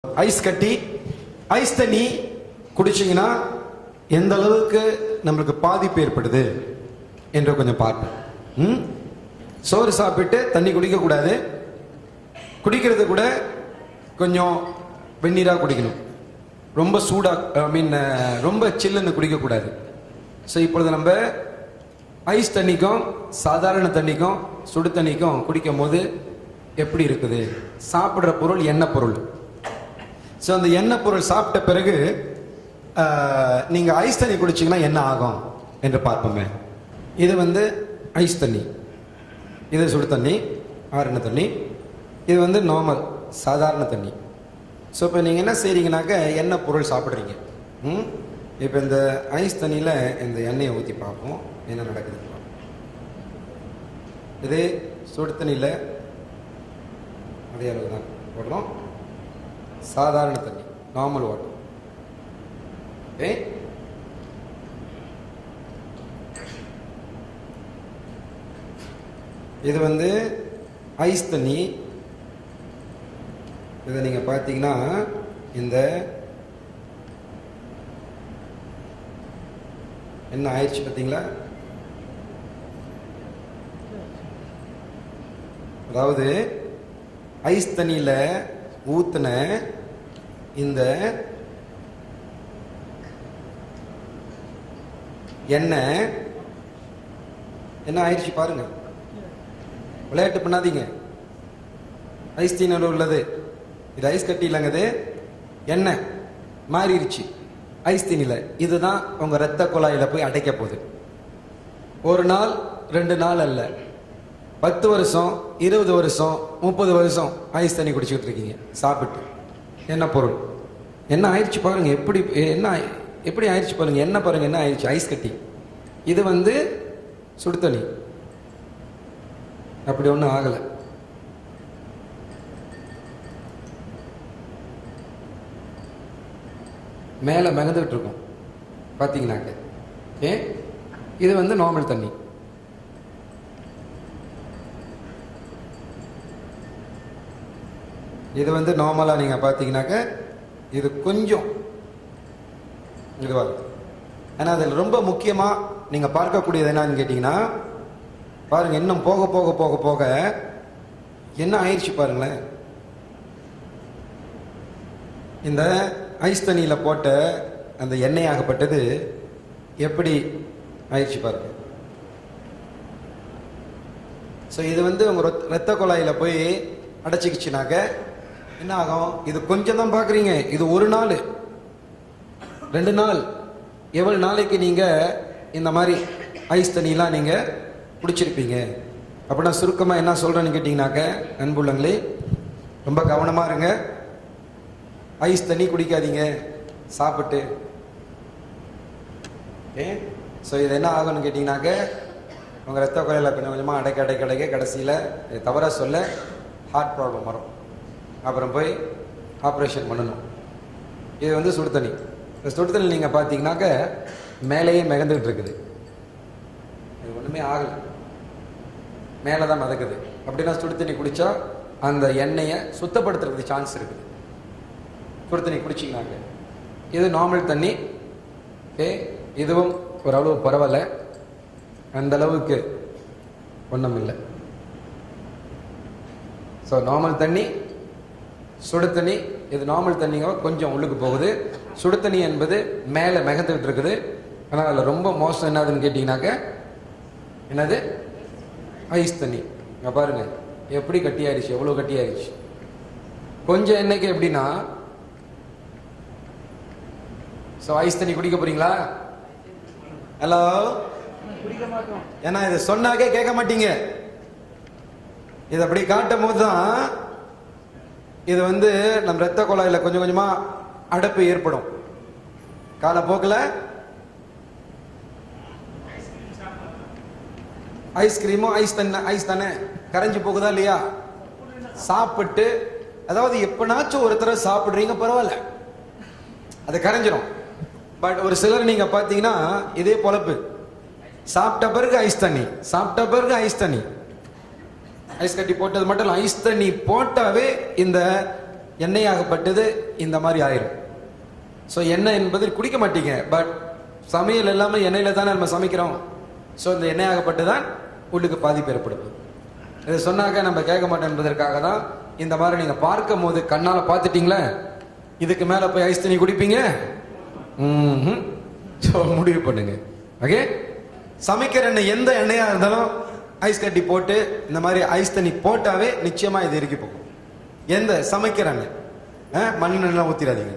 Ice கட்டி ice தண்ணி குடிச்சிங்கன்னா எந்த அளவுக்கு நம்மளுக்கு பாதிப்பு ஏற்படுது என்று கொஞ்சம் பார்ப்போம். சோறு சாப்பிட்டு தண்ணி குடிக்கக்கூடாது. குடிக்கிறது கூட கொஞ்சம் வெந்நீராக குடிக்கணும். ரொம்ப சூடாக ரொம்ப சில்லுன்னு குடிக்கக்கூடாது. ஸோ இப்பொழுது நம்ம ஐஸ் தண்ணிக்கும் சாதாரண தண்ணிக்கும் சுடு தண்ணிக்கும் குடிக்கும் போது எப்படி இருக்குது? சாப்பிட்ற பொருள் எண்ணெய் பொருள். ஸோ அந்த எண்ணெய் பொருள் சாப்பிட்ட பிறகு நீங்கள் ஐஸ் தண்ணி குடிச்சிங்கன்னா என்ன ஆகும் என்று பார்ப்போமே. இது ஐஸ் தண்ணி, இது சுடு தண்ணி, ஆறுன தண்ணி. இது நார்மல் சாதாரண தண்ணி. ஸோ இப்போ நீங்கள் என்ன செய்கிறீங்கனாக்க எண்ணெய் பொருள் சாப்பிட்றீங்க. இப்போ இந்த ஐஸ் தண்ணியில் இந்த எண்ணெயை ஊற்றி பார்ப்போம் என்ன நடக்குது. இதே சுடு தண்ணியில் அதே அளவு தான் போடுறோம். சாதாரண தண்ணி, நார்மல் வாட்டர். ஓகே, இது ஐஸ் தண்ணி. இதை நீங்கள் பார்த்தீங்கன்னா இந்த என்ன ஆயிடுச்சு பார்த்தீங்களா? அதாவது ஐஸ் தண்ணியில் ஊற்றின இந்த எண்ணெய் என்ன ஆயிடுச்சு பாருங்க. விளையாட்டு பண்ணாதீங்க. ஐஸ் தண்ணியில் உள்ளது இது ஐஸ் கட்டி இல்லைங்க, இது எண்ணெய் மாறிடுச்சு ஐஸ் தண்ணியில். இதுதான் உங்க இரத்த குழாயில போய் அடைக்க போகுது. ஒரு நாள் 2 நாள் அல்ல, 10 வருஷம் 20 வருஷம் 30 வருஷம் ஐஸ் தண்ணி குடிச்சுக்கிட்டு இருக்கீங்க சாப்பிட்டு. என்ன பொருள் என்ன ஆயிடுச்சு பாருங்க. எப்படி ஆயிடுச்சு பாருங்க. என்ன பாருங்க என்ன ஆயிடுச்சு. ஐஸ் கட்டி. இது சுடு தண்ணி. அப்படி ஒன்றும் ஆகலை. மேலே மிதந்துட்டு இருக்கும் பார்த்தீங்கன்னாக்க. ஓகே, இது நார்மல் தண்ணி. இது நார்மலாக நீங்கள் பார்த்தீங்கன்னாக்க இது கொஞ்சம் இதுவாக இருக்குது. ஏன்னா அதில் ரொம்ப முக்கியமாக நீங்கள் பார்க்கக்கூடியது என்னன்னு கேட்டிங்கன்னா பாருங்கள், இன்னும் போக போக போக போக என்ன ஆயிடுச்சு பாருங்களேன். இந்த ஐஸ் தண்ணியில் போட்ட அந்த எண்ணெய் ஆகப்பட்டது எப்படி ஆயிடுச்சு பாருங்க. ஸோ இது உங்கள் இரத்த குழாயில் போய் அடைச்சிக்கிச்சுனாக்க என்ன ஆகும்? இது கொஞ்சம் தான் பார்க்குறீங்க. இது 1 நாள் 2 நாள் எவ்வளோ நாளைக்கு நீங்கள் இந்த மாதிரி ஐஸ் தண்ணிலாம் நீங்கள் குடிச்சிருப்பீங்க. அப்படின்னா சுருக்கமாக என்ன சொல்கிறேன்னு கேட்டிங்கனாக்க, அன்புள்ளங்களே ரொம்ப கவனமாக இருங்க. ஐஸ் தண்ணி குடிக்காதீங்க சாப்பிட்டு. ஓகே, ஸோ இது என்ன ஆகும்னு கேட்டிங்கனாக்க உங்கள் ரத்த குழாயில் கொஞ்சம் கொஞ்சமாக அடைக்க கடைசியில் தவறாக சொல்ல ஹார்ட் ப்ராப்ளம் வரும். அப்புறம் போய் ஆப்ரேஷன் பண்ணணும். இது சுடு தண்ணி. இந்த சுடு தண்ணி நீங்கள் பார்த்தீங்கன்னாக்க மேலேயே மிதந்துக்கிட்டு இருக்குது. இது ஒன்றுமே ஆகலை, மேலே தான் மிதக்குது. அப்படின்னா சுடு தண்ணி குடித்தா அந்த எண்ணெயை சுத்தப்படுத்துறதுக்கு சான்ஸ் இருக்குது. சுடு தண்ணி குடிச்சிங்கனாக்க இது நார்மல் தண்ணி. ஓகே, இதுவும் ஓரளவு பரவாயில்ல, அந்த அளவுக்கு ஒன்றும் இல்லை. ஸோ நார்மல் தண்ணி, சுடு தண்ணி. இது நார்மல் தண்ணிங்க கொஞ்சம் உள்ளுக்கு போகுது. சுடு தண்ணி என்பது மேலே மிதந்துக்கிட்டு இருக்குது. ஆனால் அதில் ரொம்ப மோசம் என்னதுன்னு கேட்டிங்கனாக்க என்னது? ஐஸ் தண்ணி. இங்கே பாருங்கள் எப்படி கட்டியாயிருச்சு, எவ்வளோ கட்டியாயிருச்சு. கொஞ்சம் எண்ணெய்க்கு எப்படின்னா, ஸோ ஐஸ் தண்ணி குடிக்க போறீங்களா? ஹலோ, ஏன்னா இதை சொன்னாக்கே கேட்க மாட்டீங்க. இது அப்படி காட்டும் போது தான் இது நம்ம இரத்த குழாயில் கொஞ்சம் கொஞ்சமா அடைப்பு ஏற்படும். காலப்போக்கில் ஐஸ்கிரீமும் ஐஸ் தானே கரைஞ்சு போகுதா இல்லையா? சாப்பிட்டு, அதாவது எப்பனாச்சும் ஒருத்தர் சாப்பிடுறீங்க பரவாயில்ல, அது கரைஞ்சிரும். பட் ஒரு சிலர் நீங்க பார்த்தீங்கன்னா இதே பொழப்பு. சாப்பிட்ட பிறகு ஐஸ் தண்ணி, சாப்பிட்ட பிறகு ஐஸ் தண்ணி. ஐஸ் கட்டி போட்டது மட்டும் இல்லை, ஐஸ் தண்ணி போட்டாவே இந்த எண்ணெயாகப்பட்டது இந்த மாதிரி ஆயிரும். ஸோ எண்ணெய் என்பது குடிக்க மாட்டீங்க, பட் சமையல் எல்லாமே எண்ணெயில தானே நம்ம சமைக்கிறோம். ஸோ இந்த எண்ணெயாகப்பட்டு தான் உள்ளுக்கு பாதிப்பு ஏற்படுது. இதை சொன்னாக்க நம்ம கேட்க மாட்டோம் என்பதற்காக தான் இந்த மாதிரி நீங்க பார்க்கும் போது கண்ணால பார்த்துட்டீங்களே, இதுக்கு மேல போய் ஐஸ் தண்ணி குடிப்பீங்க? ஸோ முடிவு பண்ணுங்க. ஓகே, சமைக்கிற எண்ணெய் எந்த எண்ணெயா இருந்தாலும் ஐஸ் கட்டி போட்டு இந்த மாதிரி ஐஸ் தண்ணி போட்டாவே நிச்சயமா இது இறுக்கி போகும். எந்த சமைக்கிற எண்ணெய், மண்ணெண்ணெய் ஊத்திராதீங்க.